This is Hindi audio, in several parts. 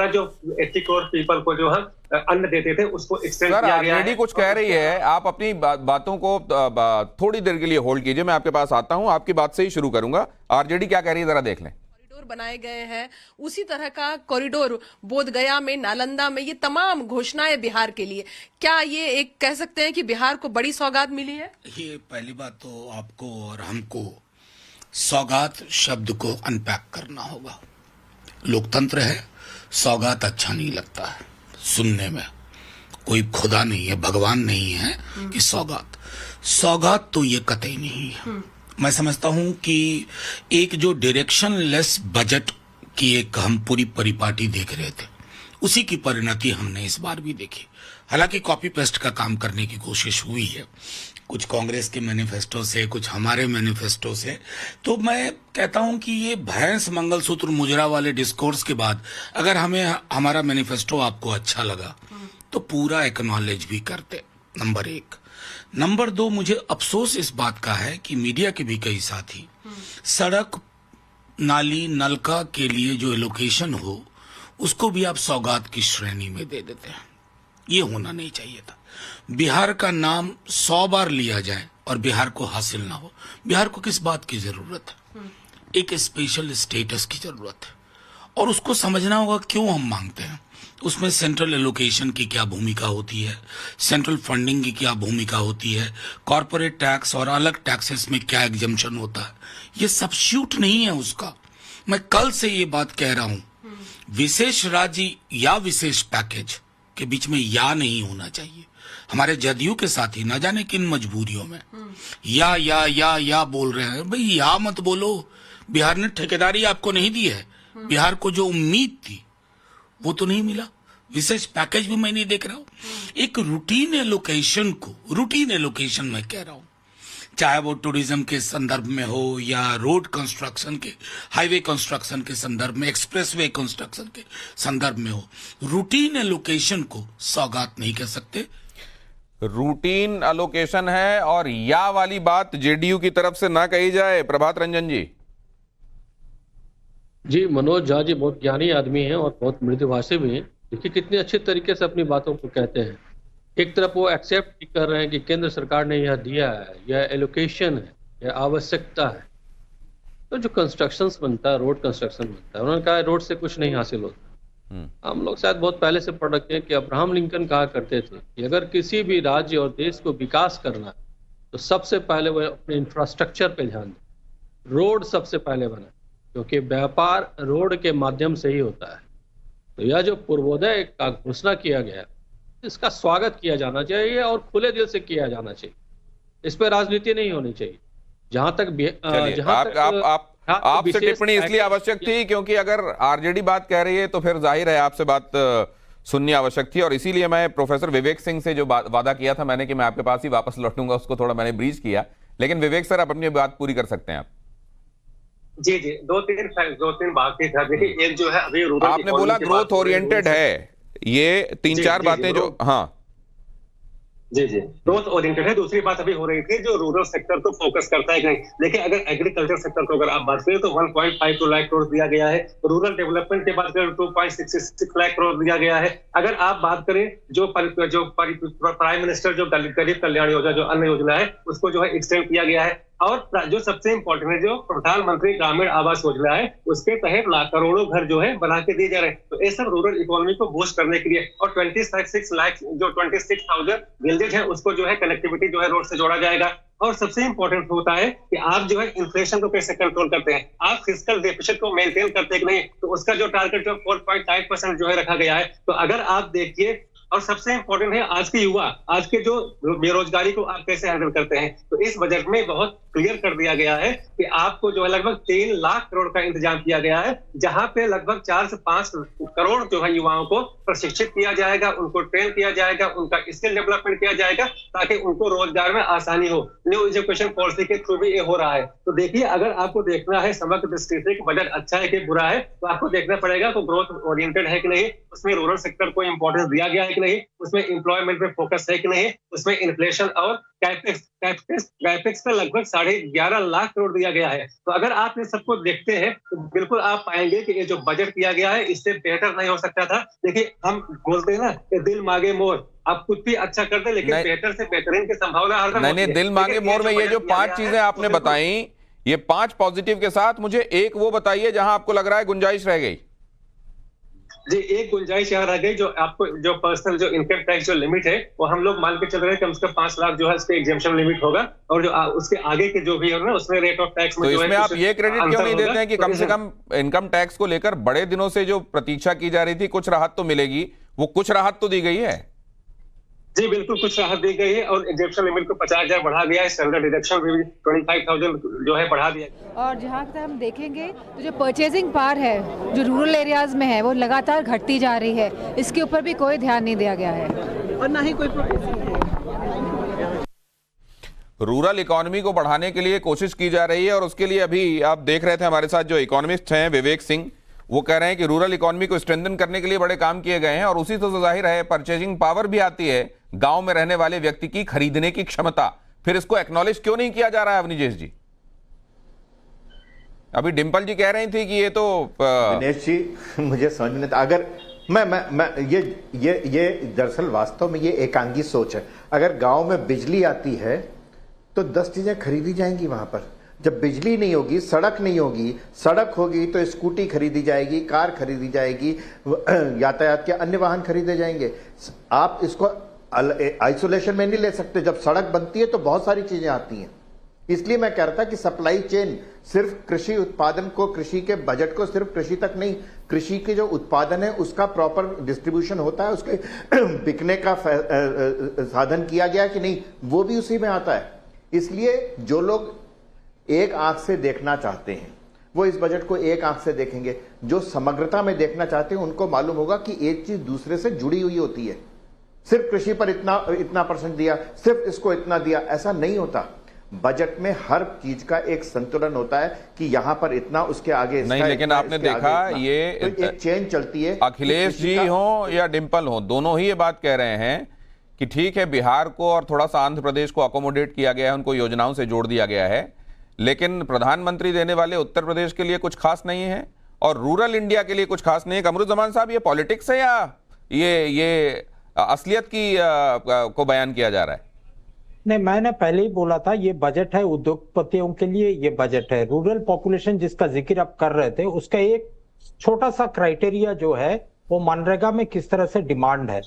जो 80 करोड़ पीपल को जो हम अन्न देते थे उसको एक्सटेंड किया गया है। आरजेडी कुछ कह रही है, आप अपनी बातों को थोड़ी देर के लिए होल्ड कीजिए, मैं आपके पास आता हूं, आपकी बात से ही शुरू करूंगा। आरजेडी क्या कह रही है जरा देख लें। बनाए गए हैं, उसी तरह का कॉरिडोर बोधगया में, नालंदा में, ये तमाम घोषणाएं बिहार के लिए, क्या ये एक कह सकते हैं कि बिहार को बड़ी सौगात मिली है? ये पहली बात तो आपको और हमको सौगात शब्द को अनपैक करना होगा। लोकतंत्र है, सौगात अच्छा नहीं लगता है सुनने में। कोई खुदा नहीं है, भगवान नहीं है कि सौगात तो ये कतई नहीं है। मैं समझता हूं कि एक जो डायरेक्शनलेस बजट की एक हम पूरी परिपाटी देख रहे थे, उसी की परिणति हमने इस बार भी देखी। हालांकि कॉपी पेस्ट का काम करने की कोशिश हुई है, कुछ कांग्रेस के मैनिफेस्टो से, कुछ हमारे मैनिफेस्टो से। तो मैं कहता हूं कि ये भैंस मंगलसूत्र मुजरा वाले डिस्कोर्स के बाद अगर हमें हमारा मैनिफेस्टो आपको अच्छा लगा तो पूरा एक्नॉलेज भी करते, नंबर 1। नंबर 2, मुझे अफसोस इस बात का है कि मीडिया के भी कई साथी सड़क, नाली, नलका के लिए जो एलोकेशन हो उसको भी आप सौगात की श्रेणी में दे देते हैं। ये होना नहीं चाहिए था। बिहार का नाम 100 बार लिया जाए और बिहार को हासिल ना हो। बिहार को किस बात की जरूरत है? एक स्पेशल स्टेटस की जरूरत है और उसको समझना होगा क्यों हम मांगते हैं। उसमें सेंट्रल एलोकेशन की क्या भूमिका होती है, सेंट्रल फंडिंग की क्या भूमिका होती है, कॉर्पोरेट टैक्स और अलग टैक्सेस में क्या एग्जम्पशन होता है, ये सब्स्टिट्यूट नहीं है उसका। मैं कल से ये बात कह रहा हूं, विशेष राज्य या विशेष पैकेज के बीच में या नहीं होना चाहिए। हमारे जदयू के साथी न जाने किन मजबूरियों में या बोल रहे हैं। भाई या मत बोलो, बिहार ने ठेकेदारी आपको नहीं दी है। बिहार को जो उम्मीद थी वो तो नहीं मिला। विशेष पैकेज भी मैं नहीं देख रहा हूं। एक रूटीन एलोकेशन में कह रहा हूं, चाहे वो टूरिज्म के संदर्भ में हो या रोड कंस्ट्रक्शन के, हाईवे कंस्ट्रक्शन के संदर्भ में, एक्सप्रेसवे कंस्ट्रक्शन के संदर्भ में हो, रूटीन एलोकेशन को सौगात नहीं कह सकते। रूटीन एलोकेशन है और या वाली बात जेडीयू की तरफ से ना कही जाए। प्रभात रंजन जी। जी, मनोज झा जी बहुत ज्ञानी आदमी हैं और बहुत मृदुभाषी भी हैं। देखिए कितने अच्छे तरीके से अपनी बातों को कहते हैं। एक तरफ वो एक्सेप्ट कर रहे हैं कि केंद्र सरकार ने यह दिया है, यह एलोकेशन है, यह आवश्यकता है। तो जो कंस्ट्रक्शन बनता है, रोड कंस्ट्रक्शन बनता है, उन्होंने कहा रोड से कुछ नहीं हासिल होता। हम लोग शायद बहुत पहले से पढ़ रखे हैं कि अब्राहम लिंकन कहा करते थे कि अगर किसी भी राज्य और देश को विकास करना है तो सबसे पहले वो अपने इंफ्रास्ट्रक्चर पे ध्यान दें। रोड सबसे पहले बना, क्योंकि व्यापार रोड के माध्यम से ही होता है। तो यह जो पूर्वोदय का घोषणा किया गया, इसका स्वागत किया जाना चाहिए और खुले दिल से किया जाना चाहिए। इस पर राजनीति नहीं होनी चाहिए। जहां तक आपसे टिप्पणी इसलिए आवश्यक थी क्योंकि अगर आरजेडी बात कह रही है तो फिर जाहिर है आपसे बात सुननी आवश्यक थी, और इसीलिए मैं प्रोफेसर विवेक सिंह से जो वादा किया था मैंने कि मैं आपके पास ही वापस लौटूंगा, उसको थोड़ा मैंने ब्रीज किया। लेकिन विवेक सर, आप अपनी बात पूरी कर सकते हैं। आप जी, दो तीन बातें था। देखिए, एक जो है अभी आपने बोला ग्रोथ ओरिएंटेड है, ये 3-4 बातें जो, हाँ जी ग्रोथ ओरिएंटेड है। दूसरी बात अभी हो रही थी जो रूरल सेक्टर को फोकस करता है कि नहीं। देखिए, अगर एग्रीकल्चर सेक्टर को अगर आप बात करें तो 1.52 लाख करोड़ दिया गया है। रूरल डेवलपमेंट के बात करें 2.66 लाख करोड़ दिया गया है। अगर आप बात करें जो प्राइम मिनिस्टर जो गरीब कल्याण योजना, जो अन्न योजना है, उसको जो है एक्सटेंड किया गया है। और जो सबसे इंपॉर्टेंट है, जो प्रधानमंत्री ग्रामीण आवास योजना है, उसके तहत करोड़ों घर जो है बना के दिए जा रहे हैं। तो ये सब रूरल इकोनॉमी को बूस्ट करने के लिए, और 26,000 विलेज है उसको जो है कनेक्टिविटी जो है रोड से जोड़ा जाएगा। और सबसे इंपॉर्टेंट होता है कि आप जो है इन्फ्लेशन को कैसे कंट्रोल करते हैं, आप फिस्कल डेफिसिट को मेंटेन करते हैं कि नहीं। तो उसका जो टारगेट जो 4.8% जो है रखा गया है। तो अगर आप देखिए, और सबसे इंपॉर्टेंट है आज के युवा, आज के जो बेरोजगारी को आप कैसे हैंडल करते हैं। तो इस बजट में बहुत क्लियर कर दिया गया है कि आपको जो है लगभग 3 लाख करोड़ का इंतजाम किया गया है, जहां पे लगभग 4 से 5 करोड़ जो है युवाओं को प्रशिक्षित किया जाएगा, उनको ट्रेन किया जाएगा, उनका स्किल डेवलपमेंट किया जाएगा ताकि उनको रोजगार में आसानी हो। न्यू एजुकेशन पॉलिसी के थ्रू भी ये हो रहा है। तो देखिए, अगर आपको देखना है समग्र दृष्टि से कि बजट अच्छा है कि बुरा है, तो आपको देखना पड़ेगा तो ग्रोथ ओरिएंटेड है कि नहीं, उसमें रूरल सेक्टर को इंपॉर्टेंस दिया गया है कि नहीं, उसमें एम्प्लॉयमेंट पे फोकस है कि नहीं, उसमें इन्फ्लेशन और कैपेक्स का लगभग 11.5 लाख करोड़ दिया गया है। तो अगर आप इन सबको देखते हैं तो बिल्कुल आप पाएंगे कि ये जो बजट किया गया है इससे बेहतर नहीं हो सकता था। देखिए, हम बोलते हैं ना कि दिल मांगे मोर, आप कुछ भी अच्छा कर दे लेकिन बेहतर से बेहतरीन की संभावना हरदम होती है। नहीं, दिल मांगे मोर में ये जो 5 चीजें आपने बताई, ये 5 पॉजिटिव के साथ मुझे एक वो बताइए जहां आपको लग रहा है गुंजाइश रह गई। जी, एक गुंजाइश यहाँ रह गई, जो आपको जो पर्सनल जो इनकम टैक्स जो लिमिट है वो हम लोग मान के चल रहे हैं कि कम से कम 5 लाख जो है उसके एग्जेम्पशन लिमिट होगा, और जो उसके आगे के जो भी है ना उसमें रेट ऑफ टैक्स में तो जो इसमें है आप ये क्रेडिट क्यों नहीं देते हैं कि कम से कम इनकम टैक्स को लेकर बड़े दिनों से जो प्रतीक्षा की जा रही थी कुछ राहत तो मिलेगी, वो कुछ राहत तो दी गई है? जी बिल्कुल, कुछ राहत दी गई है और एग्जेम्पशन लिमिट को 50,000 बढ़ा दिया है, स्टैंडर्ड डिडक्शन भी 25,000 जो है बढ़ा दिया है। और जहाँ तक हम देखेंगे तो जो परचेजिंग पावर है जो रूरल एरियाज में है वो लगातार घटती जा रही है, इसके ऊपर भी कोई ध्यान नहीं दिया गया है और ना ही कोई रूरल इकोनॉमी को बढ़ाने के लिए कोशिश की जा रही है, और उसके लिए अभी आप देख रहे थे हमारे साथ जो इकोनॉमिस्ट हैं विवेक सिंह, वो कह रहे हैं कि रूरल इकोनॉमी को स्ट्रेंथन करने के लिए बड़े काम किए गए हैं, और उसी से जाहिर है परचेजिंग पावर भी आती है, गांव में रहने वाले व्यक्ति की खरीदने की क्षमता। फिर इसको एक्नॉलेज क्यों नहीं किया जा रहा है अवनीश जी? अभी डिंपल जी कह रही थी कि ये तो दिनेश जी मुझे समझ नहीं था। अगर मैं ये दरअसल वास्तव में ये एकांगी सोच है। अगर गांव में बिजली आती है तो 10 चीजें खरीदी जाएंगी वहां पर। जब बिजली नहीं होगी, सड़क नहीं होगी, सड़क होगी तो स्कूटी खरीदी जाएगी, कार खरीदी जाएगी, यातायात के अन्य वाहन खरीदे जाएंगे। आप इसको आइसोलेशन में नहीं ले सकते। जब सड़क बनती है तो बहुत सारी चीजें आती हैं। इसलिए मैं कह रहा था कि सप्लाई चेन सिर्फ कृषि उत्पादन को, कृषि के बजट को सिर्फ कृषि तक नहीं, कृषि के जो उत्पादन है उसका प्रॉपर डिस्ट्रीब्यूशन होता है, उसके बिकने का साधन किया गया कि नहीं, वो भी उसी में आता है। इसलिए जो लोग एक आंख से देखना चाहते हैं वो इस बजट को एक आंख से देखेंगे। जो समग्रता में देखना चाहते हैं उनको मालूम होगा कि एक चीज दूसरे से जुड़ी हुई होती है। सिर्फ कृषि पर इतना परसेंट दिया, सिर्फ इसको इतना दिया, ऐसा नहीं होता। बजट में हर चीज का एक संतुलन होता है कि यहां पर इतना, उसके आगे नहीं। लेकिन आपने देखा ये तो एक चेन चलती है। अखिलेश जी हो या डिंपल हो, दोनों ही ये बात कह रहे हैं कि ठीक है बिहार को और थोड़ा सा आंध्र प्रदेश को अकोमोडेट किया गया है, उनको योजनाओं से जोड़ दिया गया है, लेकिन प्रधानमंत्री देने वाले उत्तर प्रदेश के लिए कुछ खास नहीं है और रूरल इंडिया के लिए कुछ खास नहीं है। कमरुज़्ज़मान साहब, ये पॉलिटिक्स है या ये असलियत की को बयान किया जा रहा है? नहीं, मैंने पहले ही बोला था ये बजट है उद्योगपतियों के लिए, ये बजट है। रूरल पॉपुलेशन जिसका जिक्र आप कर रहे थे उसका एक छोटा सा क्राइटेरिया जो है वो मनरेगा में किस तरह से डिमांड है।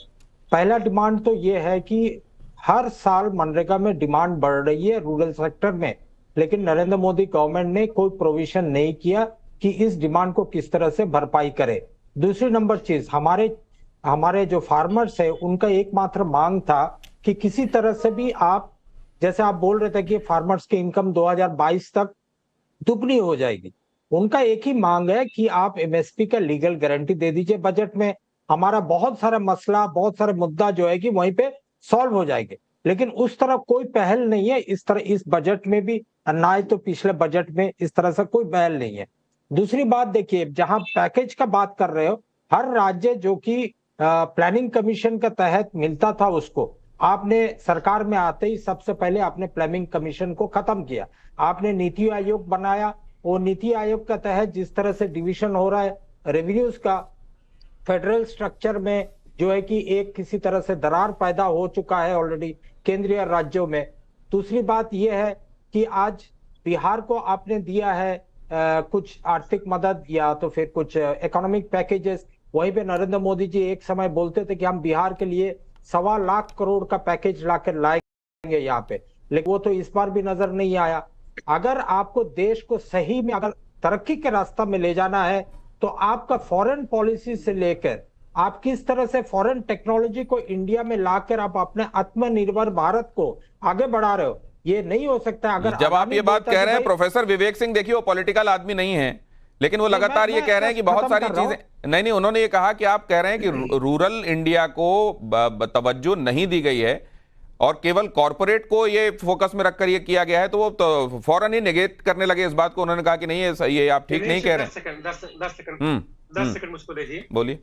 पहला डिमांड तो ये है कि हर साल मनरेगा में डिमांड बढ़ रही है रूरल सेक्टर में, लेकिन नरेंद्र मोदी गवर्नमेंट ने कोई प्रोविजन नहीं किया कि इस डिमांड को किस तरह से भरपाई करे। दूसरी नंबर चीज, हमारे जो फार्मर्स है उनका एकमात्र मांग था कि किसी तरह से भी आप, जैसे आप बोल रहे थे कि फार्मर्स की इनकम 2022 तक दुगनी हो जाएगी, उनका एक ही मांग है कि आप एमएसपी का लीगल गारंटी दे दीजिए बजट में। हमारा बहुत सारा मसला, बहुत सारे मुद्दा जो है कि वहीं पे सॉल्व हो जाएंगे, लेकिन उस तरह कोई पहल नहीं है। इस तरह इस बजट में भी ना ही तो पिछले बजट में इस तरह से कोई पहल नहीं है। दूसरी बात देखिए, जहां पैकेज का बात कर रहे हो, हर राज्य जो कि प्लानिंग कमीशन के तहत मिलता था उसको, आपने सरकार में आते ही सबसे पहले आपने प्लानिंग कमीशन को खत्म किया। आपने नीति आयोग बनाया, वो नीति आयोग के तहत जिस तरह से डिवीजन हो रहा है रेवेन्यूज का, फेडरल स्ट्रक्चर में जो है कि एक किसी तरह से दरार पैदा हो चुका है ऑलरेडी केंद्रीय राज्यों में। दूसरी बात यह है कि आज बिहार को आपने दिया है कुछ आर्थिक मदद या तो फिर कुछ इकोनॉमिक पैकेजेस। वहीं पे नरेंद्र मोदी जी एक समय बोलते थे कि हम बिहार के लिए 1.25 लाख करोड़ का पैकेज लाकर लाएंगे यहाँ पे, लेकिन वो तो इस बार भी नजर नहीं आया। अगर आपको देश को सही में अगर तरक्की के रास्ता में ले जाना है तो आपका फॉरेन पॉलिसी से लेकर आप किस तरह से फॉरेन टेक्नोलॉजी को इंडिया में लाकर आप अपने आत्मनिर्भर भारत को आगे बढ़ा रहे हो, ये नहीं हो सकता। अगर जब आप ये बात कह रहे हैं प्रोफेसर विवेक सिंह, देखिए वो पॉलिटिकल आदमी नहीं है, लेकिन वो लगातार ये कह रहे हैं कि बहुत सारी चीजें नहीं, उन्होंने ये कहा कि आप कह रहे हैं कि रूरल इंडिया को तवज्जो नहीं दी गई है और केवल कॉर्पोरेट को ये फोकस में रखकर ये किया गया है, तो वो तो फौरन ही नेगेट करने लगे इस बात को। उन्होंने कहा कि नहीं, ये आप ठीक नहीं कह रहे हैं। 10 सेकंड मुझको दीजिए। बोलिए।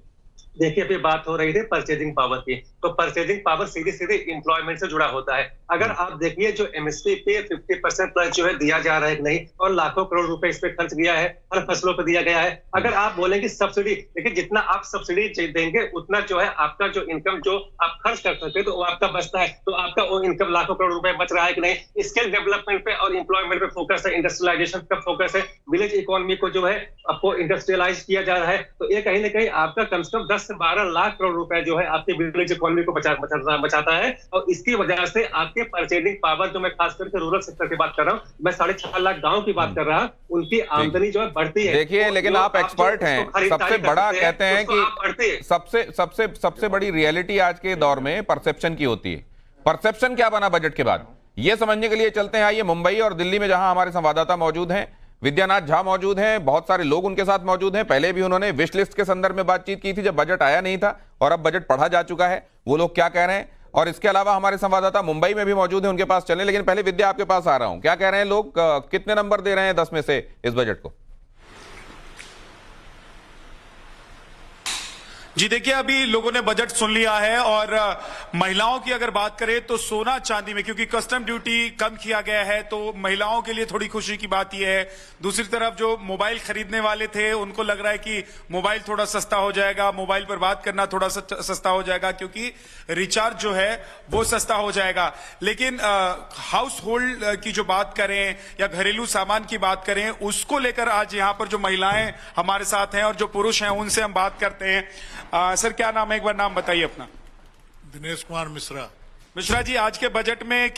देखिए अभी बात हो रही थी परचेजिंग पावर की, तो परचेजिंग पावर सीधे सीधे एम्प्लॉयमेंट से जुड़ा होता है। अगर आप देखिए जो एमएसपी पे 50% प्लस जो है दिया जा रहा है कि नहीं, और लाखों करोड़ रुपए इस पे खर्च किया है, हर फसलों पर दिया गया है। अगर आप बोलेंगे सब्सिडी, देखिए जितना आप सब्सिडी देंगे उतना जो है आपका जो इनकम जो आप खर्च कर सकते हैं तो वो आपका बचता है, तो आपका वो इनकम लाखों करोड़ रुपए बच रहा है कि नहीं। स्किल डेवलपमेंट पे और एम्प्लॉयमेंट पे फोकस है, इंडस्ट्रियलाइजेशन का फोकस है, विलेज इकोनॉमी को जो है आपको इंडस्ट्रियलाइज किया जा रहा है, तो ये कहीं ना कहीं आपका कम से कम 10 से 12 लाख करोड़ रुपए जो है आपके विलेज इकोनॉमी को बचाता है। और इसकी वजह से आपके परचेजिंग पावर, जो मैं खास करके रूरल सेक्टर की बात कर रहा हूँ, मैं 6.5 लाख गांव की बात कर रहा हूँ, उनकी आमदनी जो है बढ़ती है। देखिए लेकिन आप एक्सपर्ट हैं, सबसे बड़ा कहते हैं कि सबसे बड़ी रियलिटी आज के दौर में परसेप्शन की होती है। परसेप्शन क्या बना बजट के बाद, ये समझने के लिए चलते हैं। आइए मुंबई और दिल्ली में जहां हमारे संवाददाता मौजूद हैं, विद्यानाथ झा मौजूद हैं, बहुत सारे लोग उनके साथ मौजूद हैं। पहले भी उन्होंने विश लिस्ट के संदर्भ में बातचीत की थी जब बजट आया नहीं था, और अब बजट पढ़ा जा चुका है, वो लोग क्या कह रहे हैं। और इसके अलावा हमारे संवाददाता मुंबई में भी मौजूद हैं, उनके पास चलें। लेकिन पहले विद्या आपके पास आ रहा हूं, क्या कह रहे हैं लोग, कितने नंबर दे रहे हैं 10 में से इस बजट को? जी देखिए, अभी लोगों ने बजट सुन लिया है, और महिलाओं की अगर बात करें तो सोना चांदी में, क्योंकि कस्टम ड्यूटी कम किया गया है, तो महिलाओं के लिए थोड़ी खुशी की बात यह है। दूसरी तरफ जो मोबाइल खरीदने वाले थे उनको लग रहा है कि मोबाइल थोड़ा सस्ता हो जाएगा, मोबाइल पर बात करना थोड़ा सस्ता हो जाएगा, क्योंकि रिचार्ज जो है वो सस्ता हो जाएगा। लेकिन हाउस होल्ड की जो बात करें या घरेलू सामान की बात करें, उसको लेकर आज यहाँ पर जो महिलाएं हमारे साथ हैं और जो पुरुष हैं उनसे हम बात करते हैं। सर क्या नाम है, एक बार नाम बताइए अपना। दिनेश कुमार मिश्रा। मिश्रा जी, आज के बजट में क्या